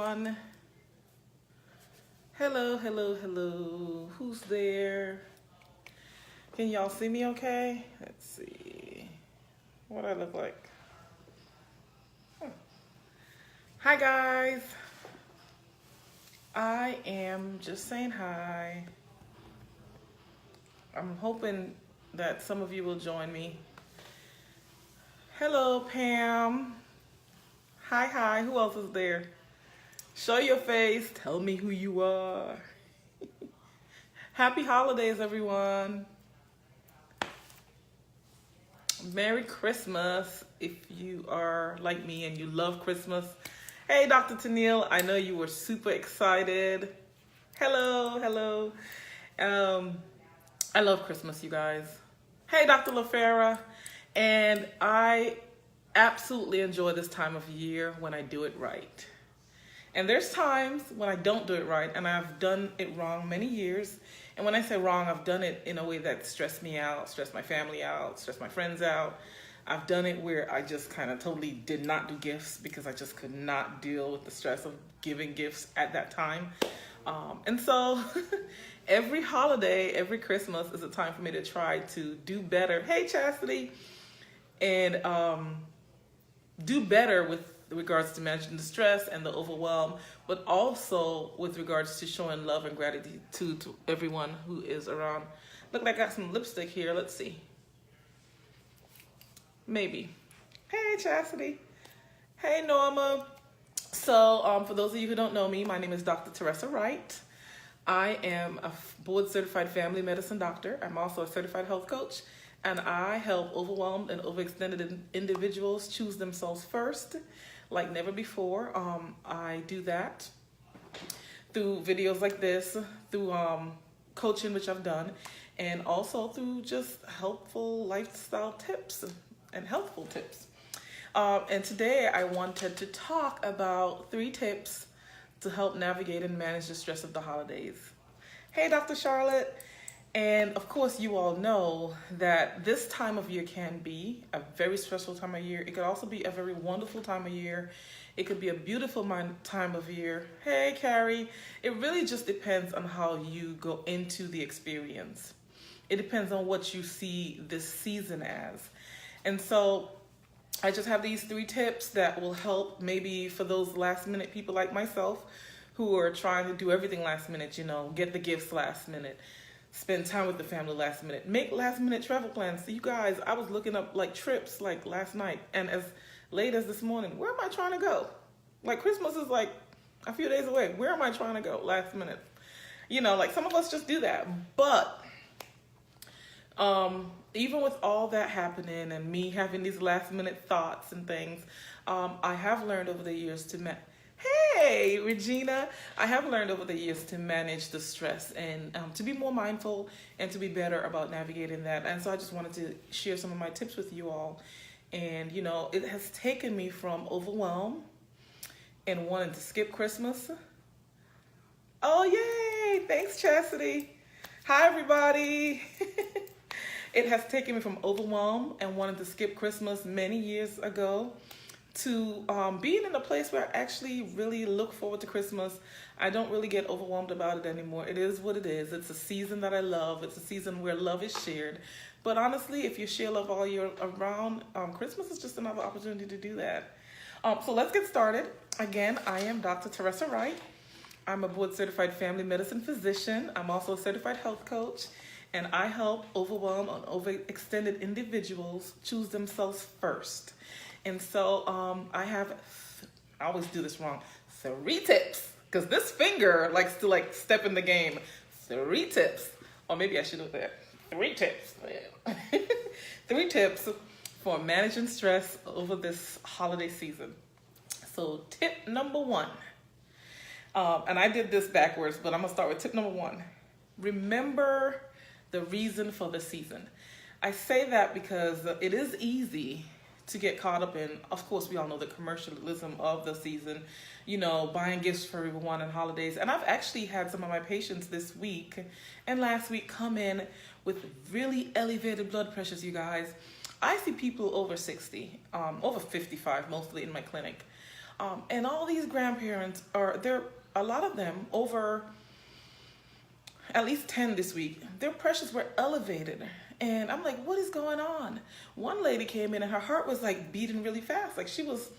everyone. Hello, hello, hello. Who's there? Can y'all see me okay? Let's see. What do I look like? Hi, guys. I am just saying hi. I'm hoping that some of you will join me. Hello, Pam. Hi, hi. Who else is there? Show your face. Tell me who you are. Happy holidays, everyone. Merry Christmas if you are like me and you love Christmas. Hey, Dr. Tennille, I know you were super excited. Hello, hello. I love Christmas, you guys. Hey, Dr. LaFera. And I absolutely enjoy this time of year when I do it right. And there's times when I don't do it right, and I've done it wrong many years. And when I say wrong, I've done it in a way that stressed me out, stressed my family out, stressed my friends out. I've done it where I just kind of totally did not do gifts because I just could not deal with the stress of giving gifts at that time. And so every holiday, every Christmas is a time for me to try to do better. Hey, Chastity. And do better with regards to managing the stress and the overwhelm, but also with regards to showing love and gratitude to everyone who is around. Look, I got some lipstick here. Let's see. Maybe. Hey, Chastity. Hey, Norma. So for those of you who don't know me, my name is Dr. Teresa Wright. I am a board-certified family medicine doctor. I'm also a certified health coach, and I help overwhelmed and overextended individuals choose themselves first like never before. I do that through videos like this, through coaching, which I've done, and also through just helpful lifestyle tips and healthful tips. And today I wanted to talk about 3 tips to help navigate and manage the stress of the holidays. Hey, Dr. Charlotte. And of course, you all know that this time of year can be a very stressful time of year. It could also be a very wonderful time of year. It could be a beautiful time of year. Hey, Carrie. It really just depends on how you go into the experience. It depends on what you see this season as. And so I just have these 3 tips that will help maybe for those last minute people like myself who are trying to do everything last minute, get the gifts last minute. Spend time with the family last minute. Make last minute travel plans. So you guys, I was looking up trips last night, and as late as this morning, where am I trying to go? Christmas is a few days away. Where am I trying to go last minute? Some of us just do that. But even with all that happening and me having these last minute thoughts and things, I have learned over the years Hey, Regina. I have learned over the years to manage the stress and to be more mindful and to be better about navigating that. And so I just wanted to share some of my tips with you all. And, it has taken me from overwhelm and wanting to skip Christmas. Oh, yay. Thanks, Chastity. Hi, everybody. It has taken me from overwhelm and wanting to skip Christmas many years ago to being in a place where I actually really look forward to Christmas. I don't really get overwhelmed about it anymore. It is what it is. It's a season that I love. It's a season where love is shared. But honestly, if you share love all year around, Christmas is just another opportunity to do that. So let's get started. Again, I am Dr. Teresa Wright. I'm a board-certified family medicine physician. I'm also a certified health coach, and I help overwhelmed and overextended individuals choose themselves first. And so I always do this wrong, 3 tips, because this finger likes to step in the game. 3 tips, or maybe I should do that. 3 tips. 3 tips for managing stress over this holiday season. So tip number 1, and I did this backwards, but I'm gonna start with tip number 1. Remember the reason for the season. I say that because it is easy to get caught up in, of course, we all know the commercialism of the season, buying gifts for everyone and holidays. And I've actually had some of my patients this week and last week come in with really elevated blood pressures, you guys. I see people over 60, over 55 mostly in my clinic. And all these grandparents a lot of them over at least 10 this week, their pressures were elevated. And I'm like, what is going on? One lady came in and her heart was like beating really fast. Like she was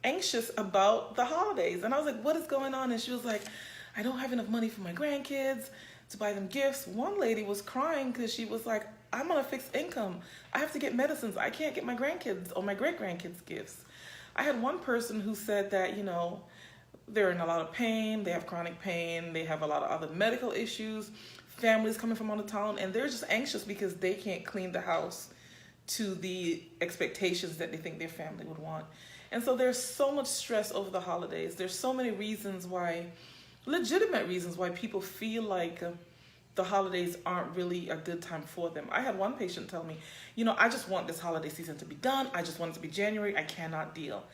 anxious about the holidays. And I was like, what is going on? And she was like, I don't have enough money for my grandkids to buy them gifts. One lady was crying because she was like, I'm on a fixed income. I have to get medicines. I can't get my grandkids or my great-grandkids gifts. I had one person who said that, they're in a lot of pain, they have chronic pain, they have a lot of other medical issues, families coming from out of town, and they're just anxious because they can't clean the house to the expectations that they think their family would want. And so there's so much stress over the holidays. There's so many reasons why, legitimate reasons why people feel like the holidays aren't really a good time for them. I had one patient tell me, I just want this holiday season to be done. I just want it to be January. I cannot deal.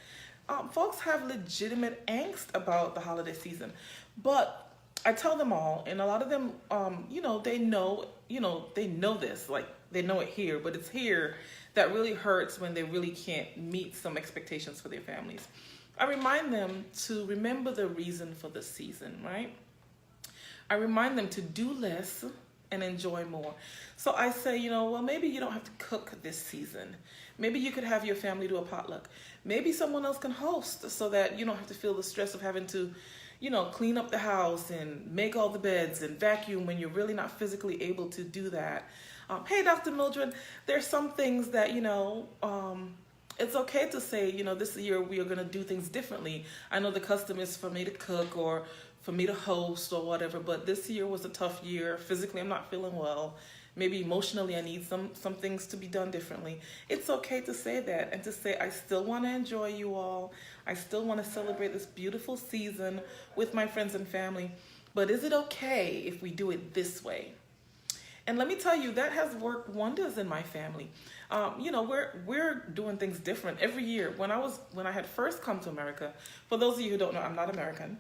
Folks have legitimate angst about the holiday season, but I tell them all, and a lot of them, they know this, like they know it here, but it's here that really hurts when they really can't meet some expectations for their families. I remind them to remember the reason for the season, right? I remind them to do less and enjoy more. So I say, maybe you don't have to cook this season. Maybe you could have your family do a potluck. Maybe someone else can host so that you don't have to feel the stress of having to, clean up the house and make all the beds and vacuum when you're really not physically able to do that. Hey, Dr. Mildred, there's some things that, it's okay to say, this year we are going to do things differently. I know the custom is for me to cook or for me to host or whatever, but this year was a tough year. Physically, I'm not feeling well. Maybe emotionally, I need some things to be done differently. It's okay to say that and to say, I still want to enjoy you all. I still want to celebrate this beautiful season with my friends and family. But is it okay if we do it this way? And let me tell you, that has worked wonders in my family. We're doing things different every year. When I had first come to America, for those of you who don't know, I'm not American.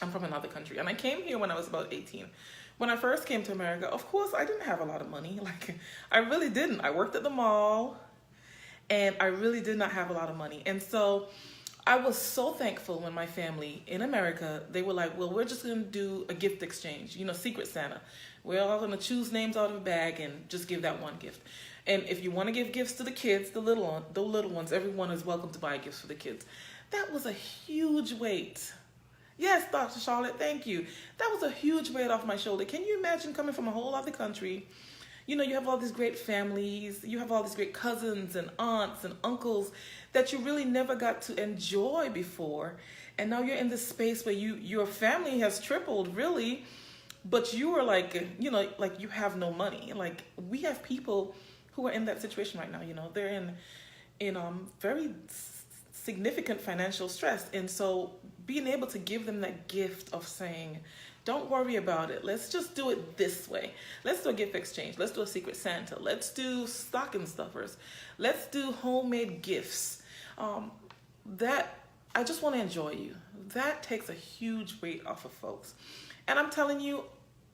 I'm from another country. And I came here when I was about 18. When I first came to America, of course, I didn't have a lot of money. Like, I really didn't. I worked at the mall, and I really did not have a lot of money. And so I was so thankful when my family in America, they were like, well, we're just going to do a gift exchange, Secret Santa. We're all going to choose names out of a bag and just give that one gift. And if you want to give gifts to the kids, the little ones, everyone is welcome to buy gifts for the kids. That was a huge weight. Yes, Dr. Charlotte, thank you. That was a huge weight off my shoulder. Can you imagine coming from a whole other country? You have all these great families. You have all these great cousins and aunts and uncles that you really never got to enjoy before. And now you're in this space where your family has tripled, really, but you are like, like you have no money. Like, we have people who are in that situation right now. They're in very significant financial stress. And so being able to give them that gift of saying, don't worry about it. Let's just do it this way. Let's do a gift exchange. Let's do a Secret Santa. Let's do stocking stuffers. Let's do homemade gifts. That I just want to enjoy you. That takes a huge weight off of folks. And I'm telling you,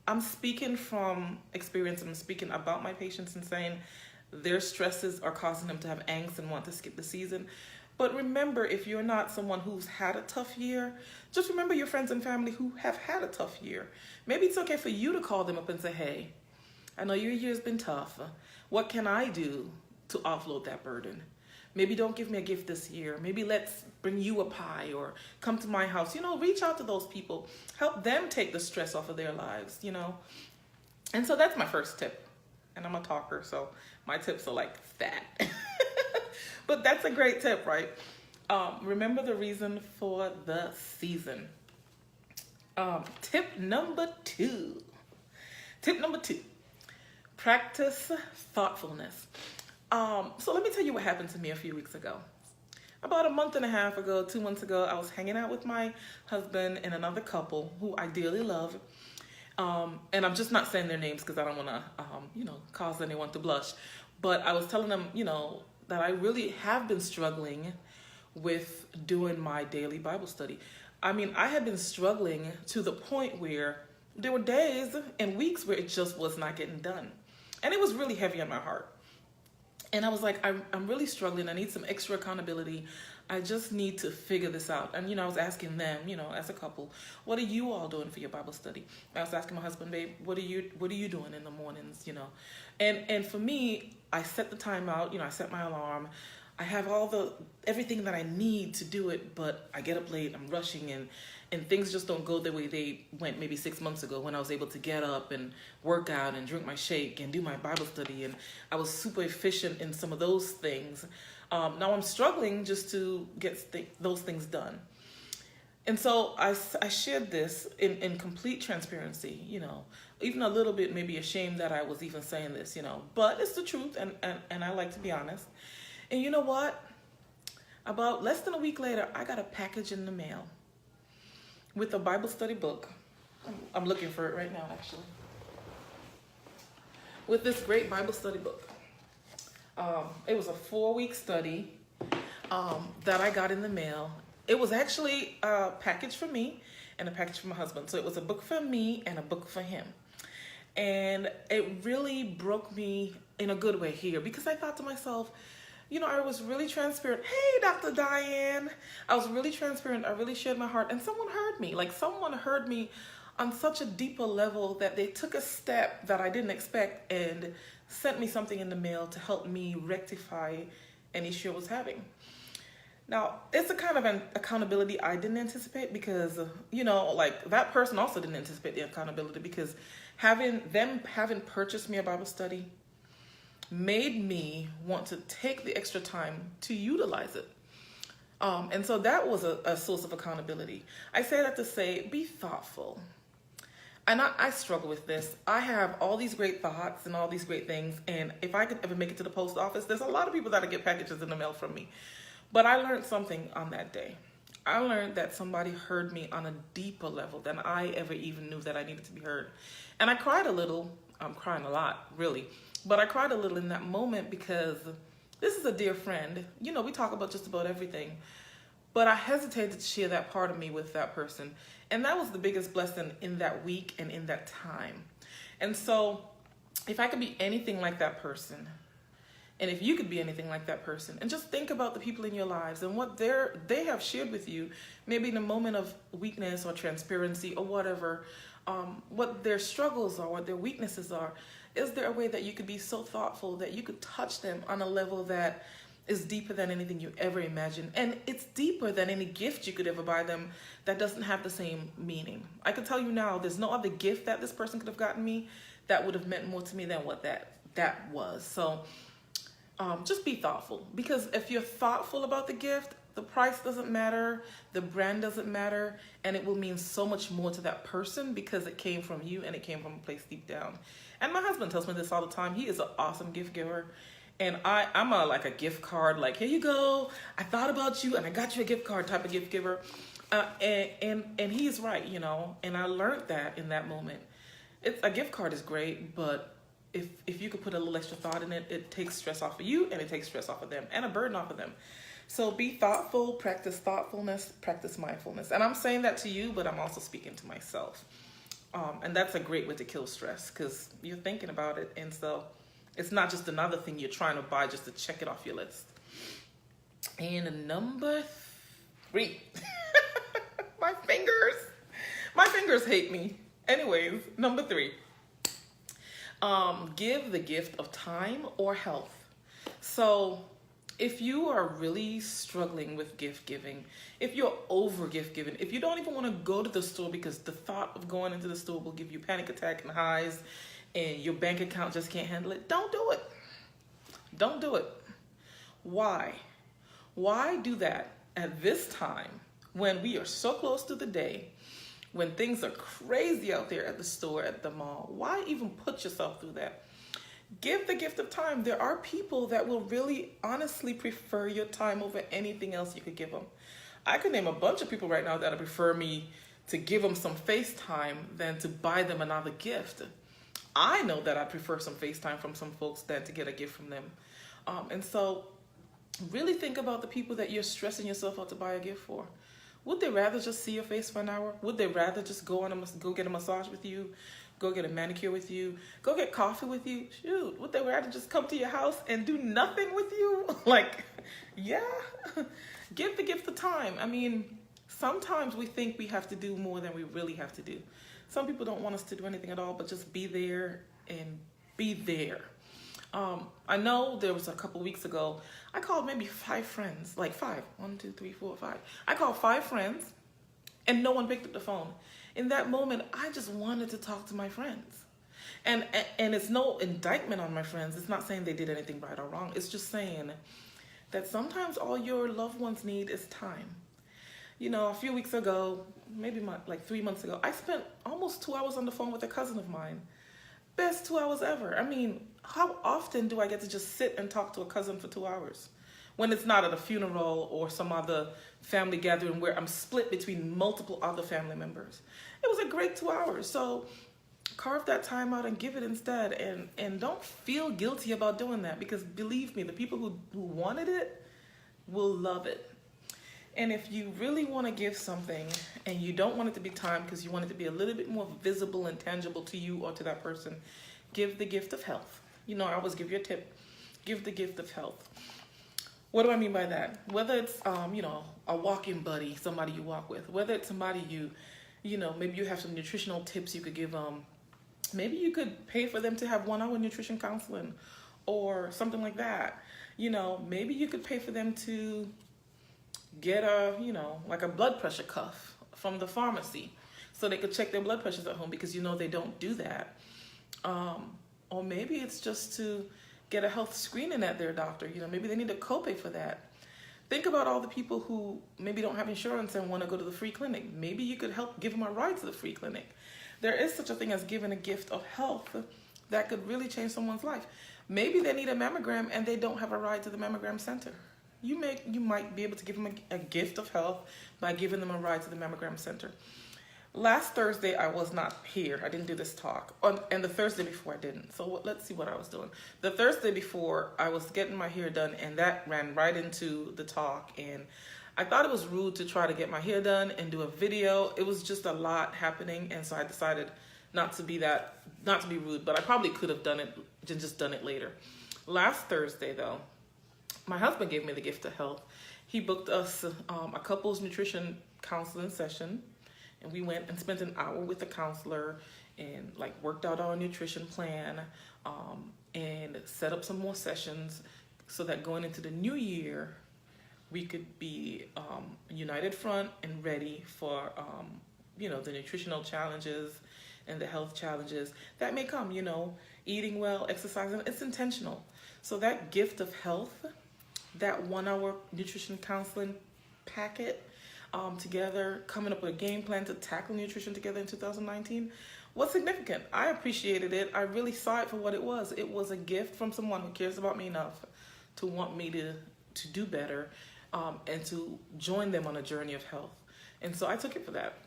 I'm speaking from experience. I'm speaking about my patients and saying their stresses are causing them to have angst and want to skip the season. But remember, if you're not someone who's had a tough year, just remember your friends and family who have had a tough year. Maybe it's okay for you to call them up and say, hey, I know your year's been tough. What can I do to offload that burden? Maybe don't give me a gift this year. Maybe let's bring you a pie or come to my house. Reach out to those people. Help them take the stress off of their lives, And so that's my first tip. And I'm a talker, so my tips are like that. But that's a great tip, right? Remember the reason for the season. Tip number two. Practice thoughtfulness. So let me tell you what happened to me a few weeks ago. About a month and a half ago, 2 months ago, I was hanging out with my husband and another couple who I dearly love. And I'm just not saying their names because I don't want to, cause anyone to blush. But I was telling them, that I really have been struggling with doing my daily Bible study. I mean, I had been struggling to the point where there were days and weeks where it just was not getting done. And it was really heavy on my heart. And I was like, I'm really struggling. I need some extra accountability. I just need to figure this out. And, I was asking them, as a couple, what are you all doing for your Bible study? I was asking my husband, babe, what are you doing in the mornings? And for me, I set the time out, I set my alarm. I have everything that I need to do it, but I get up late, I'm rushing, and things just don't go the way they went maybe 6 months ago when I was able to get up and work out and drink my shake and do my Bible study, and I was super efficient in some of those things. Now I'm struggling just to get those things done. And so I shared this in complete transparency, even a little bit maybe ashamed that I was even saying this, but it's the truth, and I like to be honest. And you know what? About less than a week later, I got a package in the mail with a Bible study book. I'm looking for it right now, actually. With this great Bible study book. It was a 4-week study that I got in the mail. It was actually a package for me and a package for my husband. So it was a book for me and a book for him. And it really broke me in a good way here, because I thought to myself, I was really transparent. Hey, Dr. Diane. I was really transparent. I really shared my heart. And someone heard me. Like, someone heard me on such a deeper level that they took a step that I didn't expect and sent me something in the mail to help me rectify an issue I was having. Now, it's a kind of an accountability I didn't anticipate, because, that person also didn't anticipate the accountability, because having purchased me a Bible study made me want to take the extra time to utilize it. And so that was a source of accountability. I say that to say, be thoughtful. And I struggle with this. I have all these great thoughts and all these great things. And if I could ever make it to the post office, there's a lot of people that get packages in the mail from me. But I learned something on that day. I learned that somebody heard me on a deeper level than I ever even knew that I needed to be heard. And I cried a little. I'm crying a lot, really. But I cried a little in that moment, because this is a dear friend. We talk about just about everything. But I hesitated to share that part of me with that person. And that was the biggest blessing in that week and in that time. And so if I could be anything like that person, and if you could be anything like that person, and just think about the people in your lives and what they have shared with you, maybe in a moment of weakness or transparency or whatever, what their struggles are, what their weaknesses are. Is there a way that you could be so thoughtful that you could touch them on a level that is deeper than anything you ever imagined? And it's deeper than any gift you could ever buy them that doesn't have the same meaning. I can tell you now, there's no other gift that this person could have gotten me that would have meant more to me than what that was. So just be thoughtful, because if you're thoughtful about the gift, the price doesn't matter, the brand doesn't matter, and it will mean so much more to that person because it came from you and it came from a place deep down. And my husband tells me this all the time. He is an awesome gift giver. And I'm like a gift card, like, here you go, I thought about you and I got you a gift card type of gift giver. And he's right, and I learned that in that moment. A gift card is great, but if you could put a little extra thought in it, it takes stress off of you and it takes stress off of them and a burden off of them. So be thoughtful, practice thoughtfulness, practice mindfulness. And I'm saying that to you, but I'm also speaking to myself. And that's a great way to kill stress, because you're thinking about it. And so it's not just another thing you're trying to buy just to check it off your list. And number 3, my fingers hate me. Anyways, number 3, give the gift of time or health. So if you are really struggling with gift giving, if you're over gift giving, if you don't even want to go to the store because the thought of going into the store will give you panic attack and highs and your bank account just can't handle it, don't do it. Don't do it. Why? Why do that at this time when we are so close to the day, when things are crazy out there at the store, at the mall? Why even put yourself through that? Give the gift of time. There are people that will really honestly prefer your time over anything else you could give them. I could name a bunch of people right now that would prefer me to give them some FaceTime than to buy them another gift. I know that I prefer some FaceTime from some folks than to get a gift from them. And so really think about the people that you're stressing yourself out to buy a gift for. Would they rather just see your face for an hour? Would they rather just go get a massage with you? go get a manicure with you, go get coffee with you. Shoot, would they rather just come to your house and do nothing with you? Like, yeah. Give the gift of time. I mean, sometimes we think we have to do more than we really have to do. Some people don't want us to do anything at all, but just be there and be there. I know there was a couple weeks ago, I called maybe 5 friends, like 5, 1, 2, 3, 4, 5. I called 5 friends and no one picked up the phone. In that moment, I just wanted to talk to my friends. And it's no indictment on my friends. It's not saying they did anything right or wrong. It's just saying that sometimes all your loved ones need is time. You know, a few weeks ago, maybe like 3 months ago, I spent almost 2 hours on the phone with a cousin of mine. Best 2 hours ever. I mean, how often do I get to just sit and talk to a cousin for 2 hours? When it's not at a funeral or some other family gathering where I'm split between multiple other family members. It was a great 2 hours. So carve that time out and give it instead. And don't feel guilty about doing that, because believe me, the people who wanted it will love it. And if you really want to give something and you don't want it to be time because you want it to be a little bit more visible and tangible to you or to that person, give the gift of health. You know, I always give you a tip. Give the gift of health. What do I mean by that? Whether it's, you know, a walking buddy, somebody you walk with, whether it's somebody you know, maybe you have some nutritional tips you could give them. Maybe you could pay for them to have 1-hour nutrition counseling or something like that. You know, maybe you could pay for them to get a, you know, like a blood pressure cuff from the pharmacy so they could check their blood pressures at home, because you know they don't do that. Or maybe it's just to get a health screening at their doctor. You know, maybe they need a copay for that. Think about all the people who maybe don't have insurance and want to go to the free clinic. Maybe you could help give them a ride to the free clinic. There is such a thing as giving a gift of health that could really change someone's life. Maybe they need a mammogram and they don't have a ride to the mammogram center. You might be able to give them a gift of health by giving them a ride to the mammogram center. Last Thursday, I was not here. I didn't do this talk. And the Thursday before, I didn't. So let's see what I was doing. The Thursday before, I was getting my hair done, and that ran right into the talk. And I thought it was rude to try to get my hair done and do a video. It was just a lot happening, and so I decided not to be rude, but I probably could have done it, just done it later. Last Thursday, though, my husband gave me the gift of health. He booked us a couples nutrition counseling session, and we went and spent an hour with the counselor and like worked out our nutrition plan and set up some more sessions so that going into the new year, we could be united front and ready for, you know, the nutritional challenges and the health challenges that may come, you know, eating well, exercising, it's intentional. So that gift of health, that 1-hour nutrition counseling packet together, coming up with a game plan to tackle nutrition together in 2019 was significant. I appreciated it. I really saw it for what it was. It was a gift from someone who cares about me enough to want me to do better and to join them on a journey of health. And so I took it for that.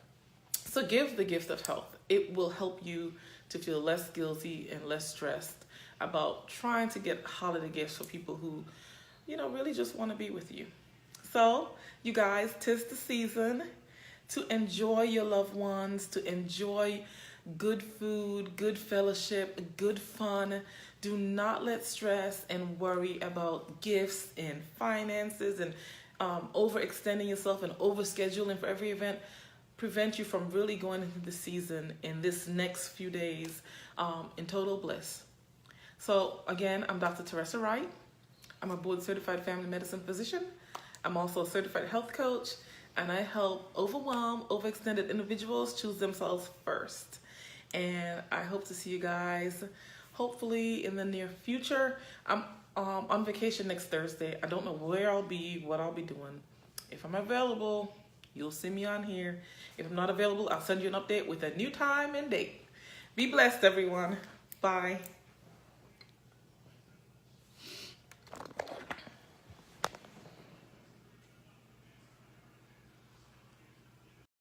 So give the gift of health. It will help you to feel less guilty and less stressed about trying to get holiday gifts for people who, you know, really just want to be with you. So, you guys, 'tis the season to enjoy your loved ones, to enjoy good food, good fellowship, good fun. Do not let stress and worry about gifts and finances and overextending yourself and overscheduling for every event prevent you from really going into the season in this next few days in total bliss. So, again, I'm Dr. Teresa Wright. I'm a board-certified family medicine physician. I'm also a certified health coach, and I help overextended individuals choose themselves first. And I hope to see you guys hopefully in the near future. I'm on vacation next Thursday. I don't know where I'll be, what I'll be doing. If I'm available, you'll see me on here. If I'm not available, I'll send you an update with a new time and date. Be blessed, everyone. Bye.